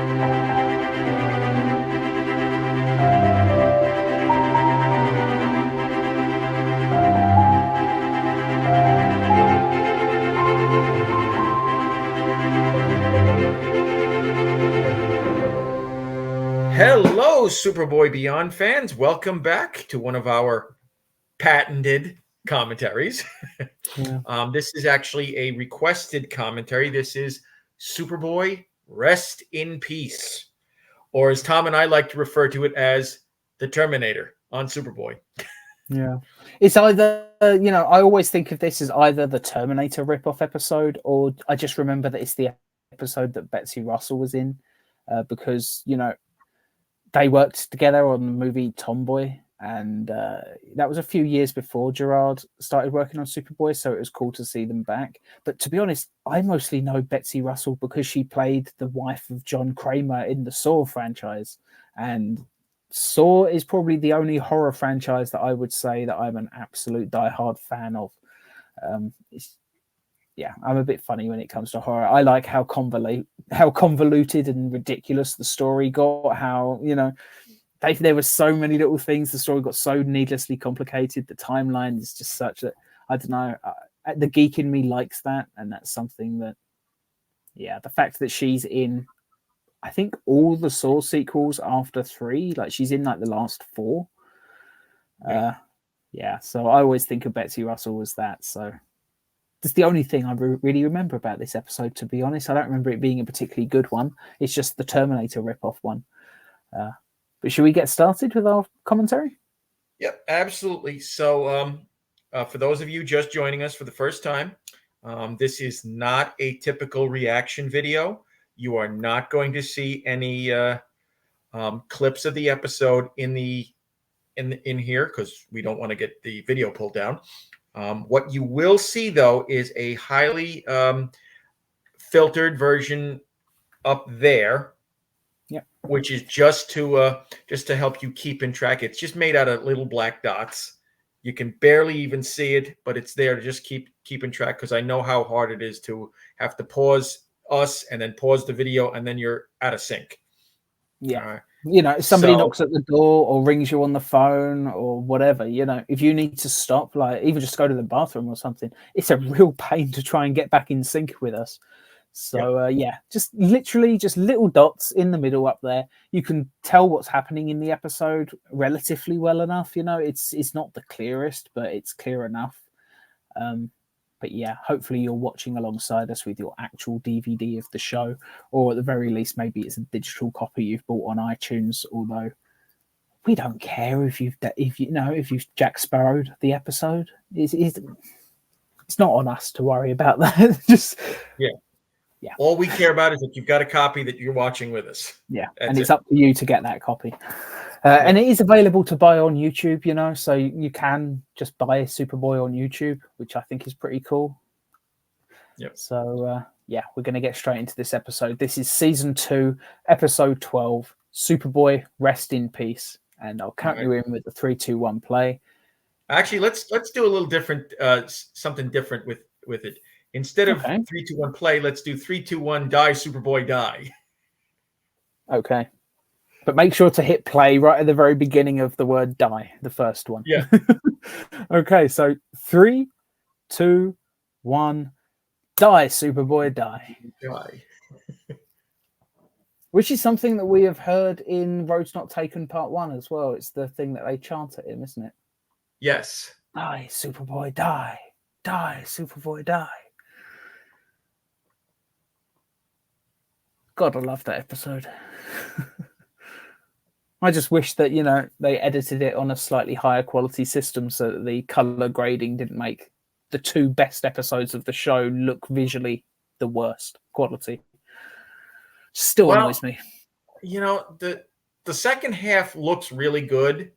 Hello, Superboy Beyond fans. Welcome back to one of our patented commentaries. Yeah. This is actually a requested commentary. This is Superboy Rest in Peace, or as Tom and I like to refer to it as the Terminator on Superboy. Yeah. It's either, I always think of this as either the Terminator ripoff episode, or I just remember that it's the episode that Betsy Russell was in, because, they worked together on the movie Tomboy, and that was a few years before Gerard started working on Superboy, so it was cool to see them back. But to be honest, I mostly know Betsy Russell because she played the wife of John Kramer in the Saw franchise, and Saw is probably the only horror franchise that I would say that I'm an absolute diehard fan of. I'm a bit funny when it comes to horror. I like how convoluted and ridiculous the story got. How there were so many little things. The story got so needlessly complicated. The timeline is just such that I don't know. The geek in me likes that, and that's something that, the fact that she's in, I think, all the Saw sequels after 3, like she's in like the last 4. So I always think of Betsy Russell as that. So that's the only thing I really remember about this episode, to be honest. I don't remember it being a particularly good one. It's just the Terminator ripoff one. But should we get started with our commentary? Yep, absolutely. So for those of you just joining us for the first time, this is not a typical reaction video. You are not going to see any clips of the episode in here because we don't want to get the video pulled down. What you will see, though, is a highly filtered version up there, which is just to help you keep in track. It's just made out of little black dots. You can barely even see it, but it's there to just keep in track, because I know how hard it is to have to pause us and then pause the video, and then you're out of sync. Yeah. If somebody knocks at the door or rings you on the phone or whatever, if you need to stop, like even just go to the bathroom or something, it's a real pain to try and get back in sync with us. So, just literally just little dots in the middle up there. You can tell what's happening in the episode relatively well enough. It's not the clearest, but it's clear enough. But hopefully you're watching alongside us with your actual DVD of the show, or at the very least, maybe it's a digital copy you've bought on iTunes. Although we don't care if you've Jack Sparrowed the episode. It's not on us to worry about that. Just all we care about is that you've got a copy that you're watching with us. And it's up to you to get that copy. And it is available to buy on YouTube, so you can just buy Superboy on YouTube, which I think is pretty cool. So, we're going to get straight into this episode. This is Season 2, Episode 12, Superboy Rest in Peace. And I'll count you in with the 3, 2, 1 play. Actually, let's do a little different, something different with it. Instead of 3, 2, 1 play, let's do 3, 2, 1 die, Superboy die. Okay. But make sure to hit play right at the very beginning of the word die, the first one. Yeah. Okay, so 3, 2, 1, die, Superboy, die. Die. Which is something that we have heard in Roads Not Taken Part 1 as well. It's the thing that they chant at him, isn't it? Yes. Die, Superboy, die. Die, Superboy, die. God, I love that episode. I just wish that, they edited it on a slightly higher quality system so that the color grading didn't make the 2 best episodes of the show look visually the worst quality. Still annoys me. The second half looks really good.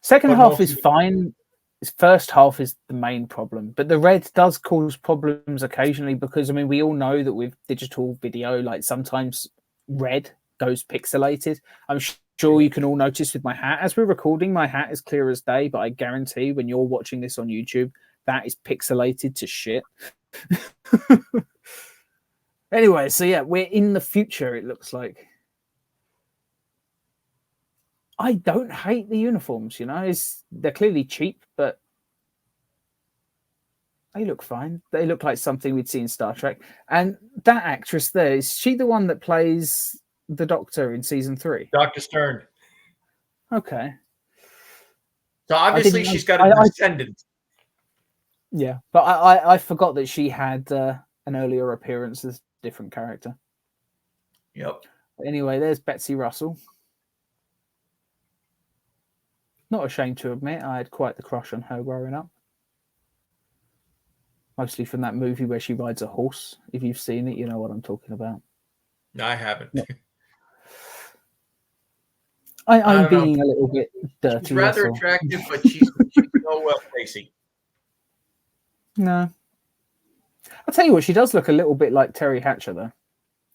Second half is fine. His first half is the main problem, but the red does cause problems occasionally because, we all know that with digital video, like sometimes red goes pixelated. I'm sure you can all notice with my hat. As we're recording, my hat is clear as day, but I guarantee when you're watching this on YouTube, that is pixelated to shit. Anyway, so we're in the future, it looks like. I don't hate the uniforms. They're clearly cheap, but they look fine. They look like something we'd see in Star Trek. And that actress there, is she the one that plays the Doctor in season 3? Dr. Stern. Okay. So obviously she's got a descendant. Yeah, but I forgot that she had an earlier appearance as a different character. Yep. Anyway, there's Betsy Russell. Not ashamed to admit, I had quite the crush on her growing up. Mostly from that movie where she rides a horse. If you've seen it, you know what I'm talking about. No, I haven't. No. I'm being a little bit dirty. She's rather attractive, but she's so crazy. No. I'll tell you what, she does look a little bit like Terry Hatcher, though.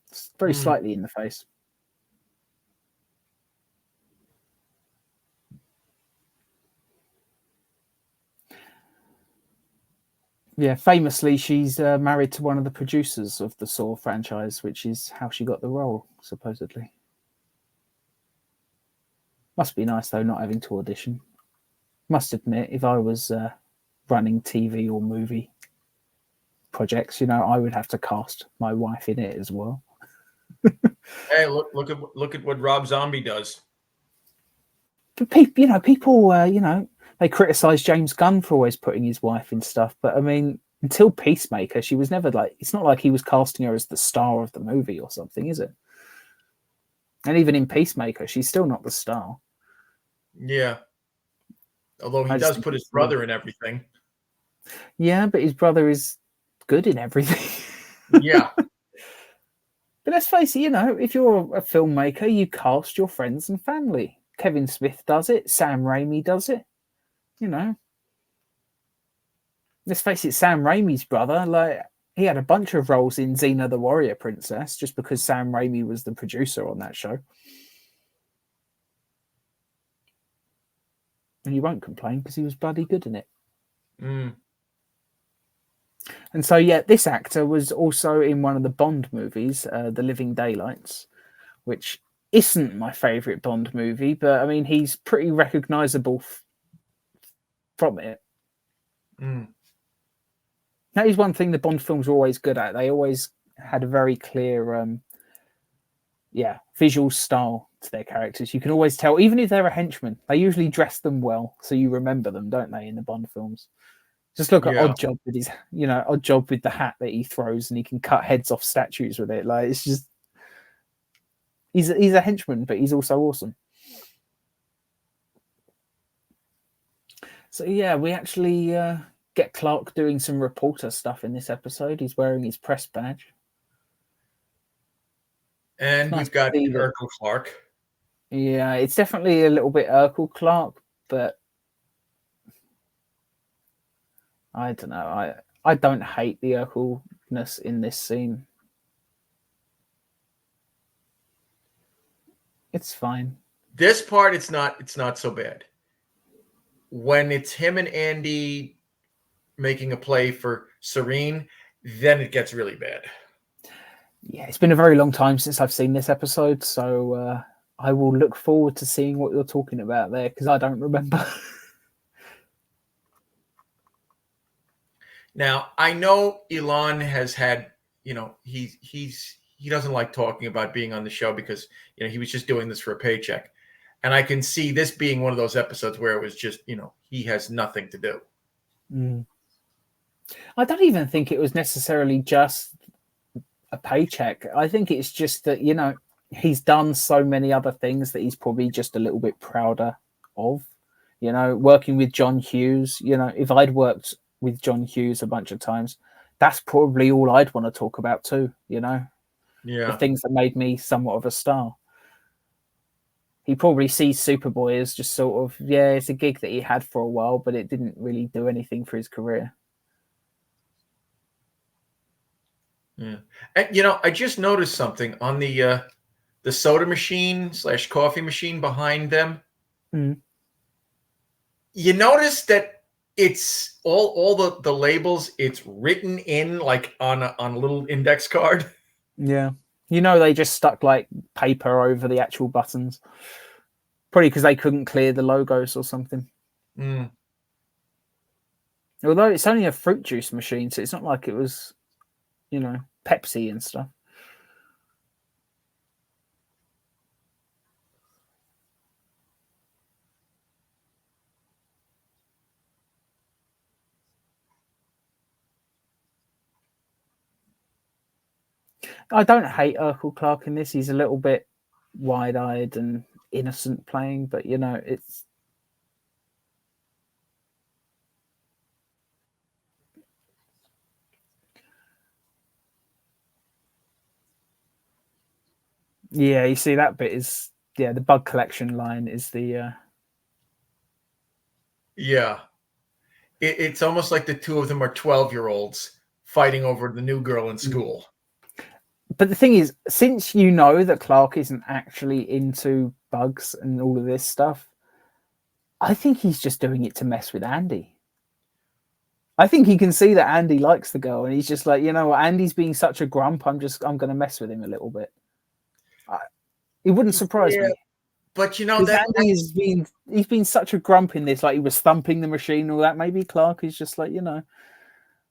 It's very slightly in the face. Yeah, famously, she's married to one of the producers of the Saw franchise, which is how she got the role, supposedly. Must be nice, though, not having to audition. Must admit, if I was running TV or movie projects, I would have to cast my wife in it as well. Hey, look at what Rob Zombie does. But people, they criticize James Gunn for always putting his wife in stuff, but I mean, until Peacemaker, she was never like. It's not like he was casting her as the star of the movie or something, is it? And even in Peacemaker, she's still not the star. Yeah. Although he does put his brother in everything. Yeah, but his brother is good in everything. Yeah. But let's face it, if you're a filmmaker, you cast your friends and family. Kevin Smith does it. Sam Raimi does it. Let's face it, Sam Raimi's brother, he had a bunch of roles in Xena the Warrior Princess just because Sam Raimi was the producer on that show. And you won't complain because he was bloody good in it. Mm. And so, yeah, this actor was also in one of the Bond movies, The Living Daylights, which isn't my favourite Bond movie, but, I mean, he's pretty recognisable from it. Mm. That is one thing the Bond films were always good at. They always had a very clear, visual style to their characters. You can always tell, even if they're a henchman, they usually dress them well, so you remember them, don't they, in the Bond films? Just look at Oddjob with his, Oddjob with the hat that he throws, and he can cut heads off statues with it. Like, it's just, he's a henchman, but he's also awesome. So yeah, we actually get Clark doing some reporter stuff in this episode. He's wearing his press badge, and we've got Urkel Clark. Yeah, it's definitely a little bit Urkel Clark, but I don't know. I don't hate the Urkelness in this scene. It's fine. This part, it's not so bad. When it's him and Andy making a play for Serene, then it gets really bad. Yeah, it's been a very long time since I've seen this episode, so I will look forward to seeing what you're talking about there, because I don't remember. Now, I know Elon has had, he doesn't like talking about being on the show because, he was just doing this for a paycheck. And I can see this being one of those episodes where it was just, he has nothing to do. Mm. I don't even think it was necessarily just a paycheck. I think it's just that, he's done so many other things that he's probably just a little bit prouder of. Working with John Hughes, if I'd worked with John Hughes a bunch of times, that's probably all I'd want to talk about too, Yeah. The things that made me somewhat of a star. He probably sees Superboy as just sort of, it's a gig that he had for a while, but it didn't really do anything for his career. Yeah. And, I just noticed something on the soda machine / coffee machine behind them. Mm. You notice that it's all the labels, it's written in like on a little index card. Yeah. They just stuck like paper over the actual buttons. Probably because they couldn't clear the logos or something. Mm. Although it's only a fruit juice machine, so it's not like it was, you know, Pepsi and stuff. I don't hate Urkel Clark in this. He's a little bit wide-eyed and innocent playing, but, you know, it's... Yeah, you see that bit is... Yeah, the bug collection line is the... Yeah. It's almost like the two of them are 12-year-olds fighting over the new girl in school. But the thing is, since you know that Clark isn't actually into bugs and all of this stuff, I think he's just doing it to mess with Andy. I think he can see that Andy likes the girl, and he's just like, you know what, Andy's being such a grump. I'm going to mess with him a little bit. It wouldn't surprise me. But you know that Andy he's been such a grump in this, like he was thumping the machine and all that. Maybe Clark is just like, you know,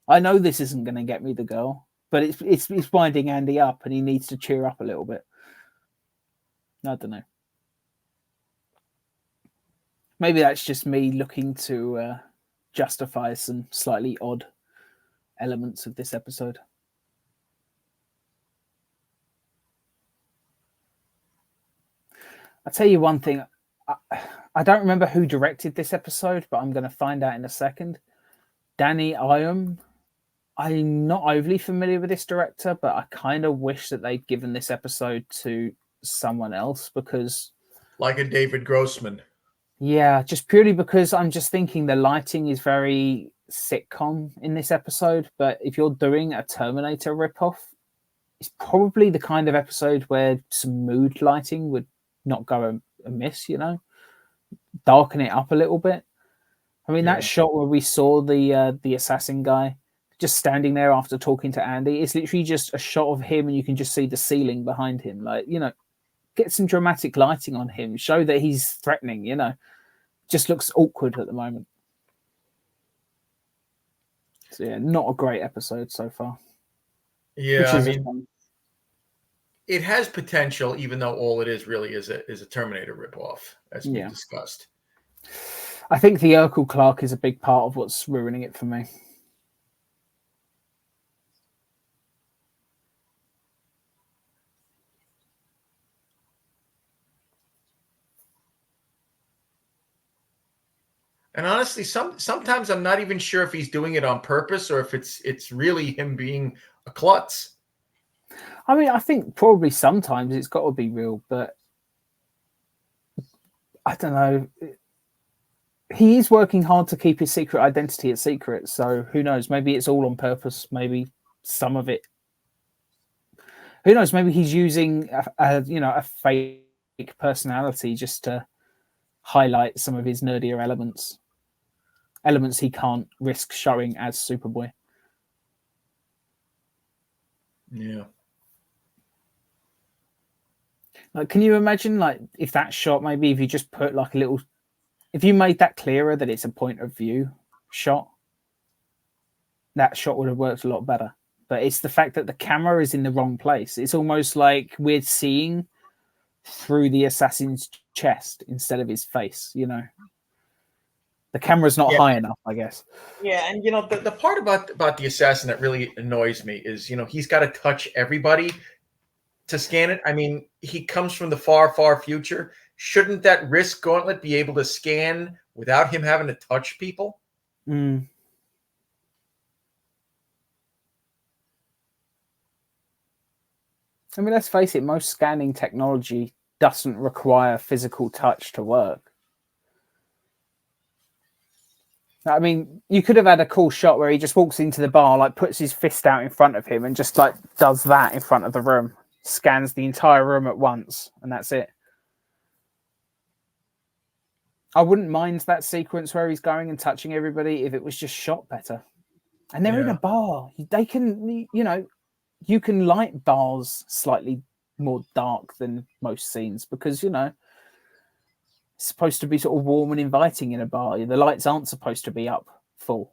I know this isn't going to get me the girl, but it's winding Andy up, and he needs to cheer up a little bit. I don't know. Maybe that's just me looking to justify some slightly odd elements of this episode. I'll tell you one thing. I don't remember who directed this episode, but I'm going to find out in a second. Danny Iam. I'm not overly familiar with this director, but I kind of wish that they'd given this episode to someone else, because... Like a David Grossman. Yeah, just purely because I'm just thinking the lighting is very sitcom in this episode, but if you're doing a Terminator ripoff, it's probably the kind of episode where some mood lighting would not go amiss, you know? Darken it up a little bit. I mean, that shot where we saw the assassin guy just standing there after talking to Andy, it's literally just a shot of him, and you can just see the ceiling behind him. Like, you know, get some dramatic lighting on him, show that he's threatening, you know. Just looks awkward at the moment. So yeah, not a great episode so far. Yeah, I mean, it has potential, even though all it is really is a Terminator ripoff, as we discussed. I think the Urkel Clark is a big part of what's ruining it for me. And honestly, sometimes I'm not even sure if he's doing it on purpose or if it's really him being a klutz. I mean, I think probably sometimes it's got to be real, but I don't know. He is working hard to keep his secret identity a secret, so who knows? Maybe it's all on purpose. Maybe some of it. Who knows? Maybe he's using a fake personality just to highlight some of his nerdier elements he can't risk showing as Superboy. Yeah. Like, can you imagine, like, if that shot, maybe if you just put like a little, if you made that clearer that it's a point of view shot, that shot would have worked a lot better. But it's the fact that the camera is in the wrong place. It's almost like we're seeing through the assassin's chest instead of his face, you know. The camera's not high enough, I guess. Yeah, and you know, the part about the assassin that really annoys me is, you know, he's got to touch everybody to scan it. I mean, he comes from the far, far future. Shouldn't that risk gauntlet be able to scan without him having to touch people? Mm. I mean, let's face it, most scanning technology doesn't require physical touch to work. I mean, you could have had a cool shot where he just walks into the bar, like puts his fist out in front of him and just like does that in front of the room, scans the entire room at once, and that's it. I wouldn't mind that sequence where he's going and touching everybody if it was just shot better. And they're in a bar. They can, you know, you can light bars slightly more dark than most scenes because, you know, supposed to be sort of warm and inviting in a bar. The lights aren't supposed to be up full.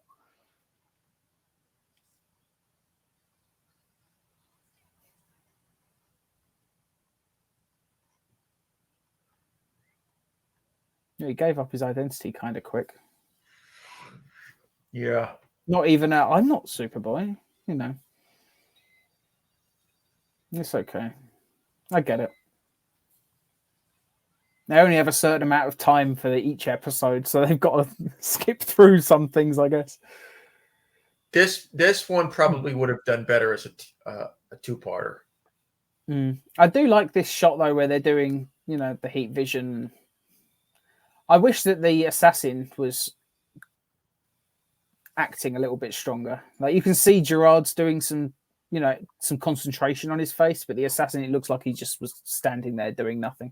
He gave up his identity kind of quick. Yeah. Not even I'm not Superboy, you know. It's okay. I get it. They only have a certain amount of time for each episode, so they've got to skip through some things, I guess. This one probably would have done better as a two-parter. I do like this shot though, where they're doing, you know, the heat vision. I wish that the assassin was acting a little bit stronger. Like you can see Gerard's doing some, you know, some concentration on his face, but the assassin, it looks like he just was standing there doing nothing.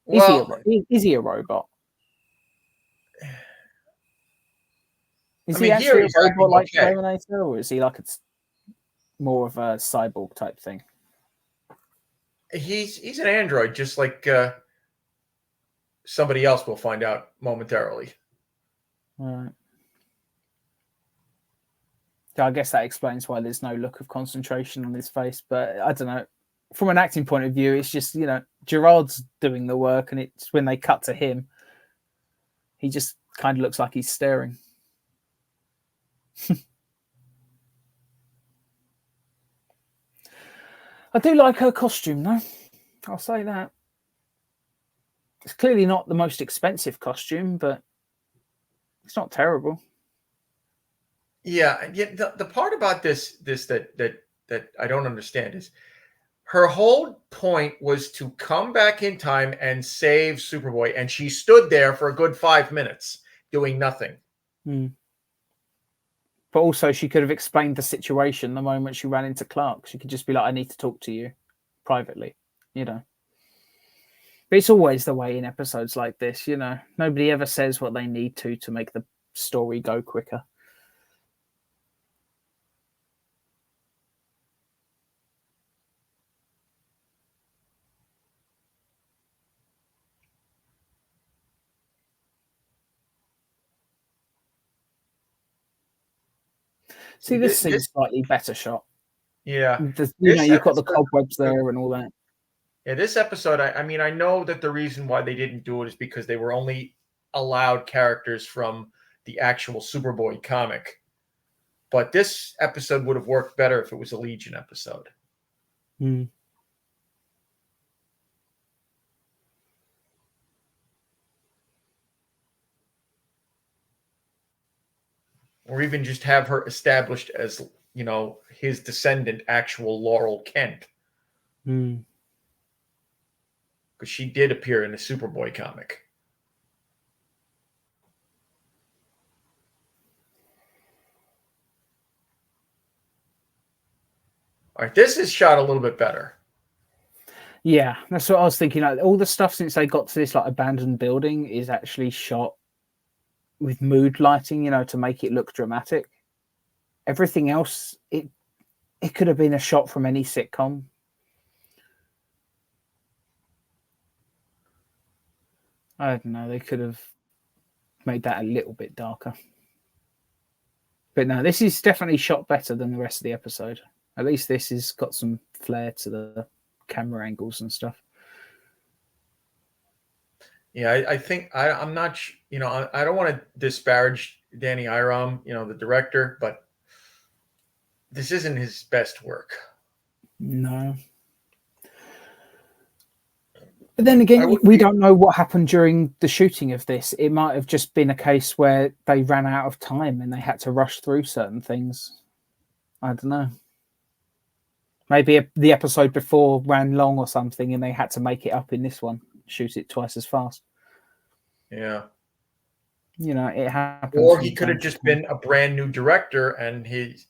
Well, is he a robot? Is he here actually a he's robot acting like okay. Terminator, or is he like it's more of a cyborg type thing? He's an android, just like somebody else will find out momentarily. Right. So I guess that explains why there's no look of concentration on his face. But I don't know. From an acting point of view, it's just, you know, Gerard's doing the work, and it's when they cut to him, he just kind of looks like he's staring. I do like her costume, though. I'll say that. It's clearly not the most expensive costume, but it's not terrible. Yeah. The part about this that I don't understand is her whole point was to come back in time and save Superboy, and she stood there for a good 5 minutes doing nothing. But also, she could have explained the situation the moment she ran into Clark. She could just be like, I need to talk to you privately, you know. But it's always the way in episodes like this, you know. Nobody ever says what they need to make the story go quicker. See, this seems slightly better shot. Yeah. You've got the cobwebs there and all that. Yeah, this episode, I mean, I know that the reason why they didn't do it is because they were only allowed characters from the actual Superboy comic. But this episode would have worked better if it was a Legion episode. Or even just have her established as, you know, his descendant, actual Laurel Kent. Because she did appear in the Superboy comic. All right, this is shot a little bit better. Yeah, that's what I was thinking. Like, all the stuff since they got to this like abandoned building is actually shot with mood lighting, you know, to make it look dramatic. Everything else, it could have been a shot from any sitcom. I don't know. They could have made that a little bit darker. But no, this is definitely shot better than the rest of the episode. At least this has got some flair to the camera angles and stuff. Yeah, I think I'm not, you know, I don't want to disparage Danny Iram, you know, the director, but this isn't his best work. No. But then again, we don't know what happened during the shooting of this. It might have just been a case where they ran out of time and they had to rush through certain things. I don't know. Maybe the episode before ran long or something and they had to make it up in this one, shoot it twice as fast. Yeah. You know, it happens. Or he could have just been a brand new director and his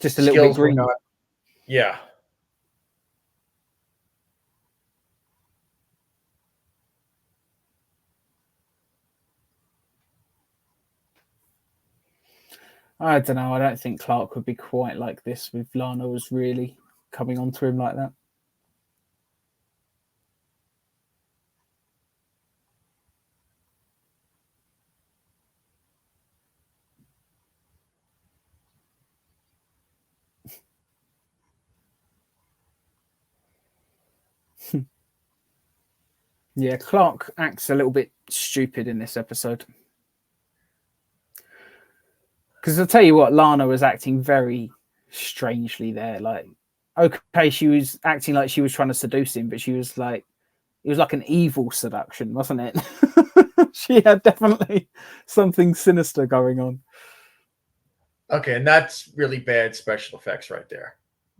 just a little bit green. Yeah. I don't know. I don't think Clark would be quite like this with Lana was really coming on to him like that. Yeah, Clark acts a little bit stupid in this episode. Because I'll tell you what, Lana was acting very strangely there. Like, okay, she was acting like she was trying to seduce him, but she was like, it was like an evil seduction, wasn't it? She had definitely something sinister going on. Okay, and that's really bad special effects right there.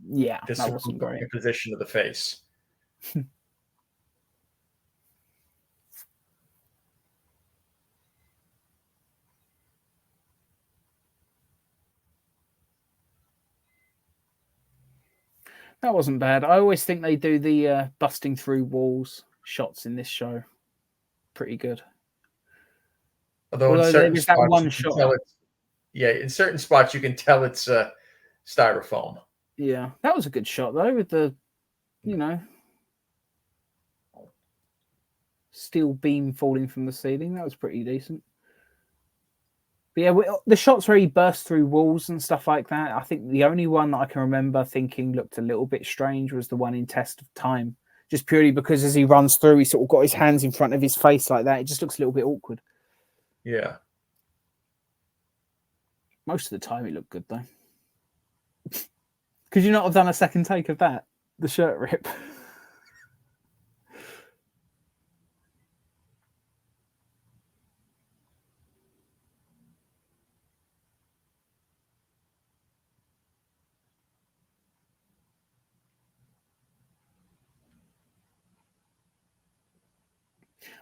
Yeah, This that wasn't great. position of the face. That wasn't bad. I always think they do the busting through walls shots in this show pretty good. Although in certain there's that spots one you can shot. tell it's, yeah, in certain spots you can tell it's styrofoam. Yeah, that was a good shot though, with the, steel beam falling from the ceiling. That was pretty decent. But yeah, the shots where he burst through walls and stuff like that, I think the only one that I can remember thinking looked a little bit strange was the one in Test of Time. Just purely because as he runs through, he sort of got his hands in front of his face like that. It just looks a little bit awkward. Yeah. Most of the time it looked good though. Could you not have done a second take of that? The shirt rip?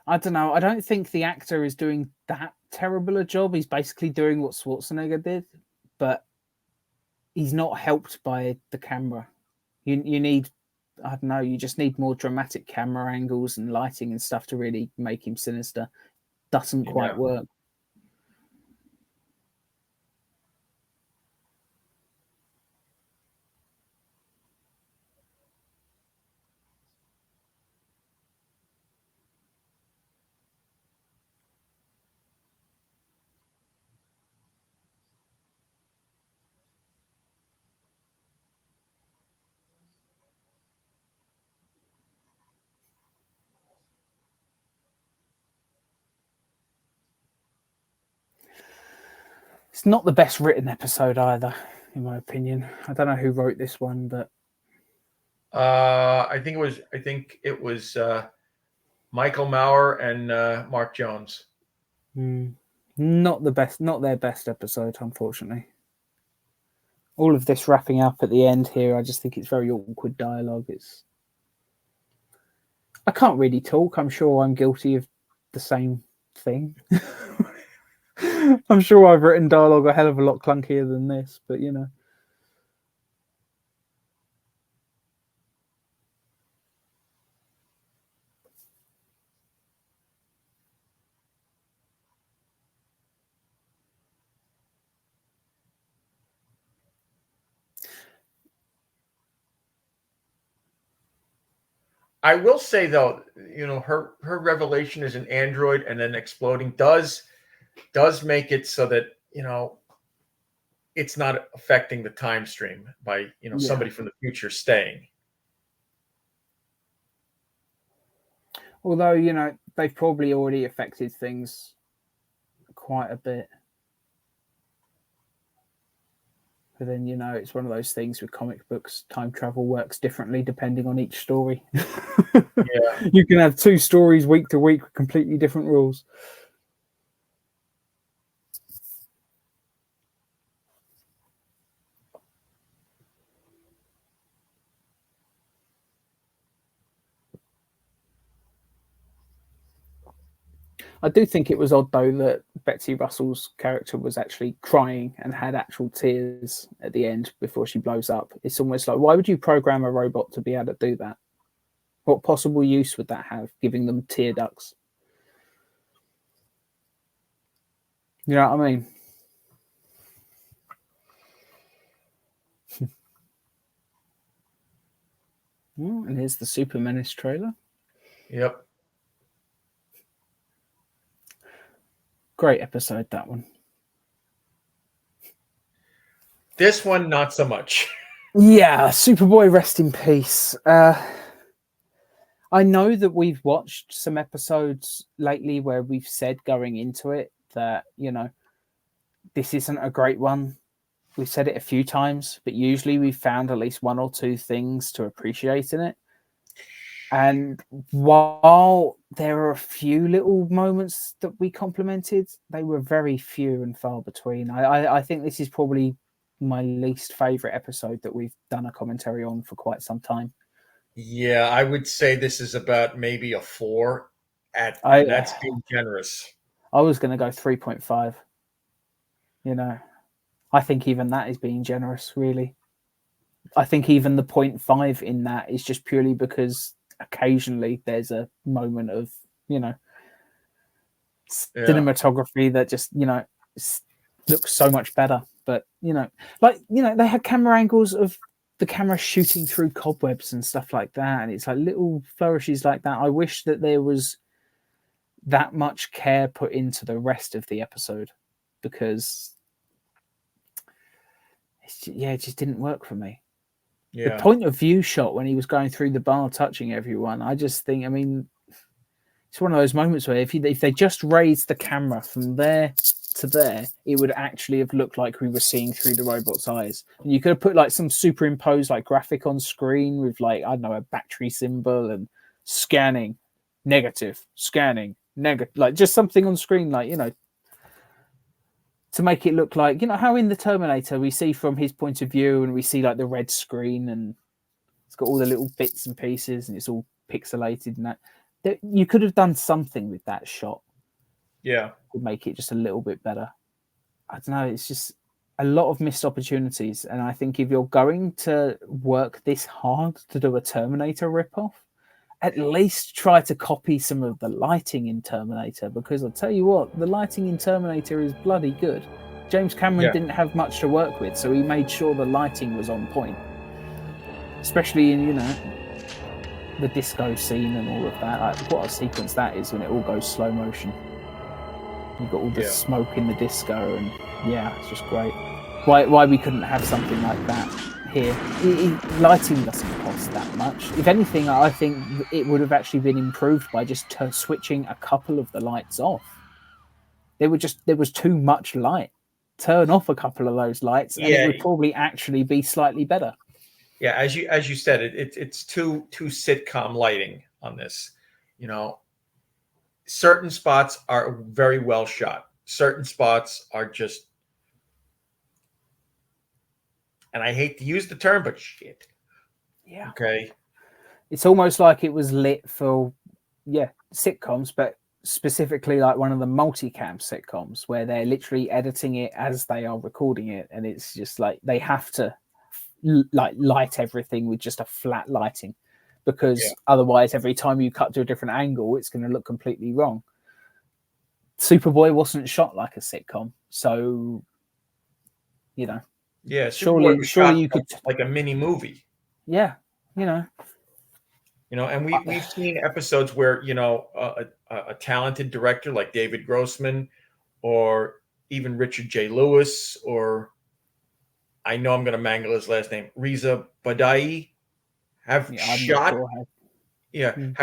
I don't know. I don't think the actor is doing that terrible a job. He's basically doing what Schwarzenegger did, but he's not helped by the camera. You need, I don't know, you just need more dramatic camera angles and lighting and stuff to really make him sinister. Doesn't quite work. It's not the best written episode either, in my opinion. I don't know who wrote this one, but I think it was Michael Maurer and Mark Jones. Not the best, not their best episode, unfortunately. All of this wrapping up at the end here, I just think it's very awkward dialogue. I can't really talk. I'm sure I'm guilty of the same thing. I'm sure I've written dialogue a hell of a lot clunkier than this, but you know. I will say though, her revelation as an android and then exploding does make it so that it's not affecting the time stream by somebody from the future staying. Although they've probably already affected things quite a bit. But then, it's one of those things with comic books. Time travel works differently depending on each story. Yeah. You can have 2 stories week to week with completely different rules. I do think it was odd, though, that Betsy Russell's character was actually crying and had actual tears at the end before she blows up. It's almost like, why would you program a robot to be able to do that? What possible use would that have, giving them tear ducts? You know what I mean? And here's the Super Menace trailer. Yep. Great episode, that one. This one, not so much. Yeah, Superboy Rest in Peace. I I know that we've watched some episodes lately where we've said going into it that, you know, this isn't a great one. We've said it a few times, but usually we've found at least one or two things to appreciate in it. And while there are a few little moments that we complimented, they were very few and far between. I think this is probably my least favorite episode that we've done a commentary on for quite some time. Yeah, I would say this is about maybe a 4 and I that's being generous. I was going to go 3.5. You know, I think even that is being generous, really. I think even the 0.5 in that is just purely because occasionally there's a moment of, you know, cinematography that just, you know, looks so much better. But, you know, like, you know, they had camera angles of the camera shooting through cobwebs and stuff like that. And it's like little flourishes like that. I wish that there was that much care put into the rest of the episode, because it just didn't work for me. The point of view shot when he was going through the bar touching everyone, I just think, I mean, it's one of those moments where if they just raised the camera from there to there, it would actually have looked like we were seeing through the robot's eyes. And you could have put like some superimposed like graphic on screen with like, I don't know, a battery symbol and scanning, negative, scanning, negative, like just something on screen, like, you know, to make it look like, you know, how in the Terminator we see from his point of view and we see like the red screen and it's got all the little bits and pieces and it's all pixelated and that. You could have done something with that shot. Yeah. To make it just a little bit better. I don't know. It's just a lot of missed opportunities. And I think if you're going to work this hard to do a Terminator ripoff, at least try to copy some of the lighting in Terminator, because I'll tell you what, the lighting in Terminator is bloody good. James Cameron didn't have much to work with, so he made sure the lighting was on point. Especially in, you know, the disco scene and all of that. Like, what a sequence that is when it all goes slow motion. You've got all the smoke in the disco, and it's just great. Why we couldn't have something like that here? Lighting doesn't cost that much. If anything, I think it would have actually been improved by just switching a couple of the lights off. There was too much light. Turn off a couple of those lights, and it would probably actually be slightly better. Yeah, as you said, it's too sitcom lighting on this. You know, certain spots are very well shot. Certain spots are just, and I hate to use the term, but shit. Yeah. Okay. It's almost like it was lit for, sitcoms, but specifically like one of the multicam sitcoms where they're literally editing it as they are recording it, and it's just like they have to like light everything with just a flat lighting, because otherwise every time you cut to a different angle it's going to look completely wrong. Superboy wasn't shot like a sitcom, so you know, surely you could like a mini movie. And we've seen episodes where, you know, a talented director like David Grossman or even Richard J. Lewis, or I know I'm going to mangle his last name, Reza Badawi, have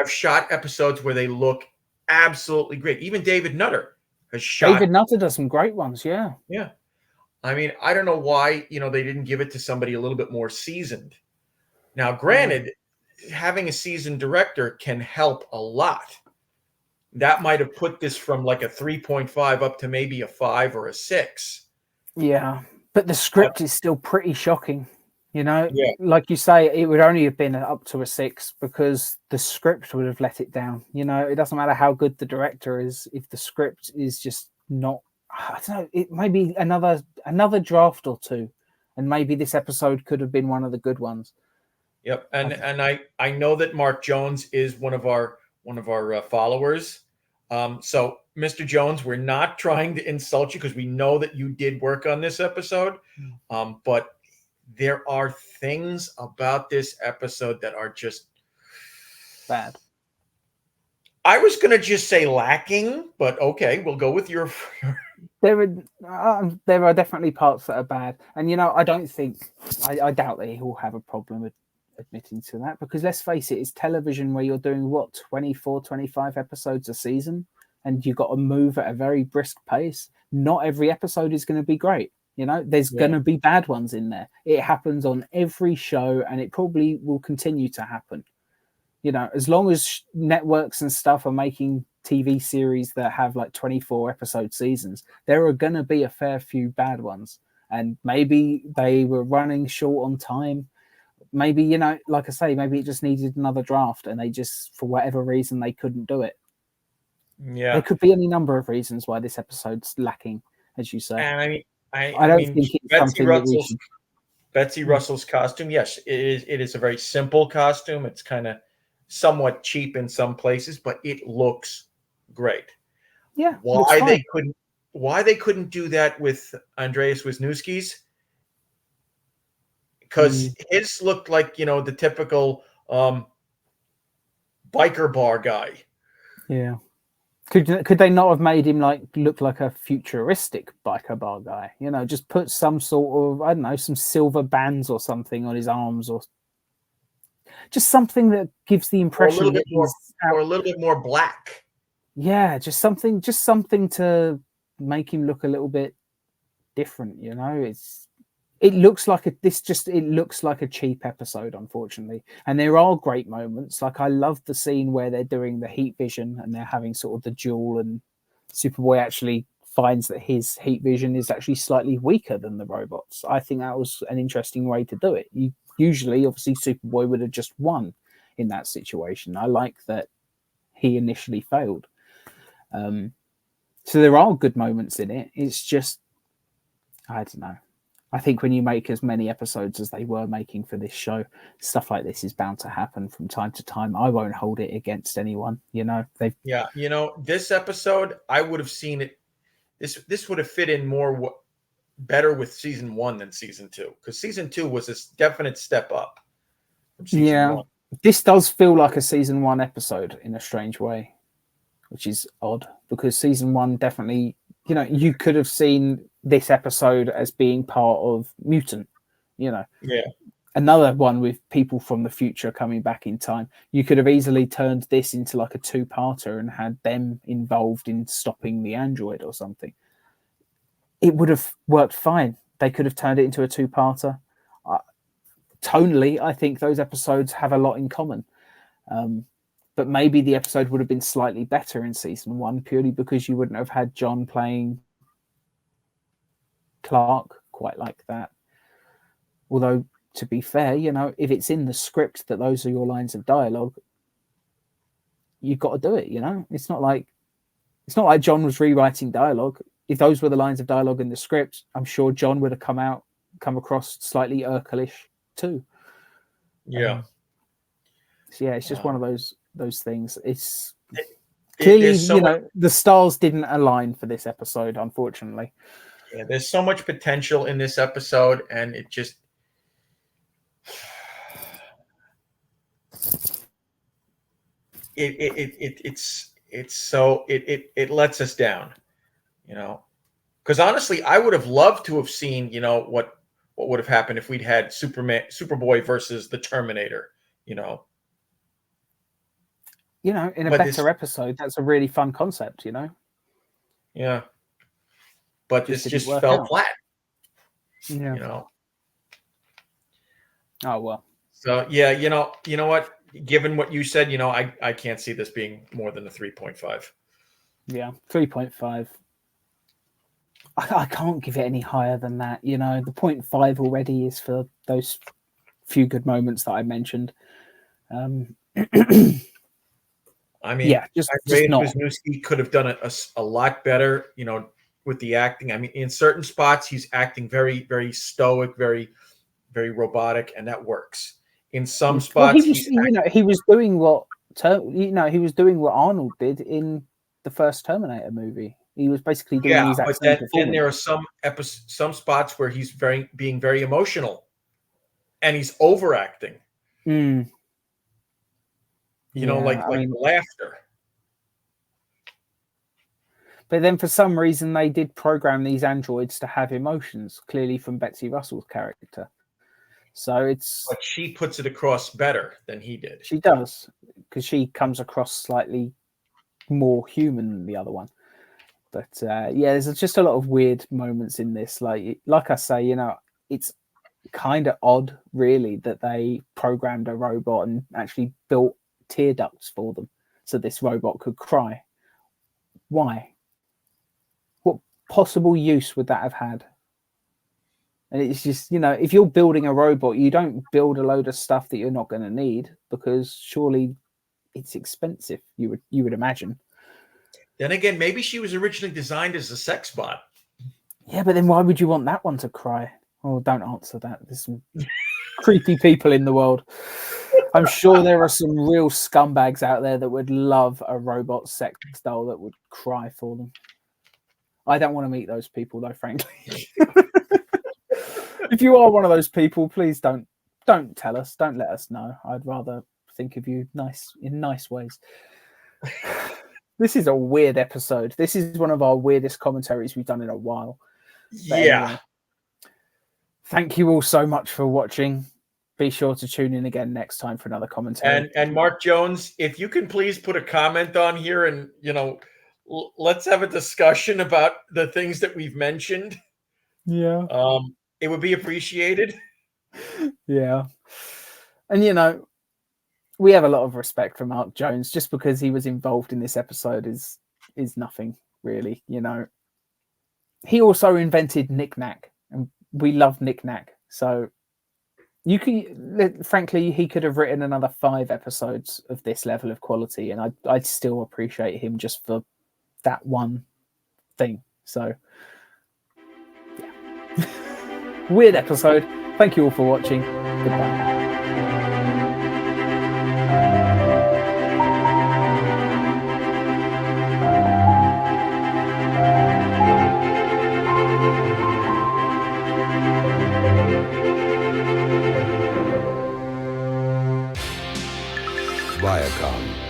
shot episodes where they look absolutely great. Even David Nutter has shot. David Nutter does some great ones. Yeah. I mean, I don't know why, you know, they didn't give it to somebody a little bit more seasoned. Now, granted, having a seasoned director can help a lot. That might have put this from like a 3.5 up to maybe a 5 or a 6. Yeah, but the script is still pretty shocking. You know, like you say, it would only have been up to a 6 because the script would have let it down. You know, it doesn't matter how good the director is if the script is just not. I don't know. It may be another draft or two, and maybe this episode could have been one of the good ones. Yep, and I know that Mark Jones is one of our followers. So, Mr. Jones, we're not trying to insult you because we know that you did work on this episode, but there are things about this episode that are just bad. I was going to just say lacking, but okay, we'll go with your. There are definitely parts that are bad, and you know, I doubt that he will have a problem with admitting to that, because let's face it, it's television where you're doing what, 24, 25 episodes a season, and you've got to move at a very brisk pace. Not every episode is going to be great. You know, there's going to be bad ones in there. It happens on every show, and it probably will continue to happen. You know, as long as networks and stuff are making TV series that have like 24 episode seasons, there are going to be a fair few bad ones. And maybe they were running short on time. Maybe, you know, like I say, maybe it just needed another draft and they just, for whatever reason, they couldn't do it. Yeah. There could be any number of reasons why this episode's lacking, as you say. And I don't think it's something that we should... Betsy Russell's costume, yes, it is a very simple costume. It's kind of somewhat cheap in some places, but it looks great. Yeah. Why they couldn't do that with Andreas Wisniewski's? Because his looked like, you know, the typical biker bar guy. Yeah. Could they not have made him look like a futuristic biker bar guy? You know, just put some sort of, I don't know, some silver bands or something on his arms, or just something that gives the impression or a little bit more black. Yeah, just something to make him look a little bit different. You know, it looks like a cheap episode, unfortunately. And there are great moments. Like, I love the scene where they're doing the heat vision and they're having sort of the duel, and Superboy actually finds that his heat vision is actually slightly weaker than the robots. I think that was an interesting way to do it. Usually, obviously, Superboy would have just won in that situation. I like that he initially failed. So there are good moments in it. It's just, I don't know. I think when you make as many episodes as they were making for this show, stuff like this is bound to happen from time to time. I won't hold it against anyone. You know, this episode, I would have seen it. This would have fit in better with season 1 than season 2, because season 2 was a definite step up from season 1. This does feel like a season 1 episode in a strange way, which is odd, because season 1 definitely, you know, you could have seen this episode as being part of Mutant, you know. Yeah. Another one with people from the future coming back in time. You could have easily turned this into like a 2-parter and had them involved in stopping the android or something. It would have worked fine. They could have turned it into a 2-parter. Tonally, I think those episodes have a lot in common. But maybe the episode would have been slightly better in season 1, purely because you wouldn't have had John playing Clark quite like that. Although, to be fair, you know, if it's in the script that those are your lines of dialogue, you've got to do it, you know? It's not like John was rewriting dialogue. If those were the lines of dialogue in the script, I'm sure John would have come across slightly Urkel-ish too. Yeah. So yeah, it's just one of those things. It's clearly, you know, the stars didn't align for this episode, unfortunately. Yeah, there's so much potential in this episode, and it just it lets us down, you know. Because honestly, I would have loved to have seen, you know, what would have happened if we'd had Superboy versus the Terminator, you know. You know, in a better episode, that's a really fun concept, you know. Yeah. But this just fell flat. Yeah. You know. Oh well. So yeah, you know what? Given what you said, you know, I can't see this being more than a 3.5. Yeah, 3.5. I can't give it any higher than that. You know, the 0.5 already is for those few good moments that I mentioned. I mean, yeah, just not. Wisniewski could have done a lot better, you know, with the acting. I mean, in certain spots, he's acting very, very stoic, very, very robotic, and that works. In some spots, he was doing what Arnold did in the first Terminator movie. He was basically doing the exact same performance. Then there are some spots where he's being very emotional, and he's overacting. Mm. You know, like laughter. But then for some reason they did program these androids to have emotions, clearly from Betsy Russell's character. So it's. But she puts it across better than he did. She does, because she comes across slightly more human than the other one. But yeah, there's just a lot of weird moments in this. Like I say, you know, it's kind of odd, really, that they programmed a robot and actually built tear ducts for them so this robot could cry. Why? What possible use would that have had? And it's just, you know, if you're building a robot, you don't build a load of stuff that you're not going to need, because surely it's expensive, you would imagine. Then again, maybe she was originally designed as a sex bot. Yeah, but then why would you want that one to cry? Oh, don't answer that. There's some creepy people in the world. I'm sure there are some real scumbags out there that would love a robot sex doll that would cry for them. I don't want to meet those people, though, frankly. If you are one of those people, please don't tell us. Don't let us know. I'd rather think of you in nice ways. This is a weird episode. This is one of our weirdest commentaries we've done in a while. But Yeah. anyway, thank you all so much for watching. Be sure to tune in again next time for another commentary. And Mark Jones, if you can please put a comment on here, and you know, let's have a discussion about the things that we've mentioned. Yeah. It would be appreciated. Yeah. And you know, we have a lot of respect for Mark Jones. Just because he was involved in this episode is nothing, really. You know, he also invented Knick Knack, and we love Knick Knack. So you can, frankly, he could have written another 5 episodes of this level of quality, and I'd still appreciate him just for that one thing. So yeah. Weird episode. Thank you all for watching. Goodbye. Viacom.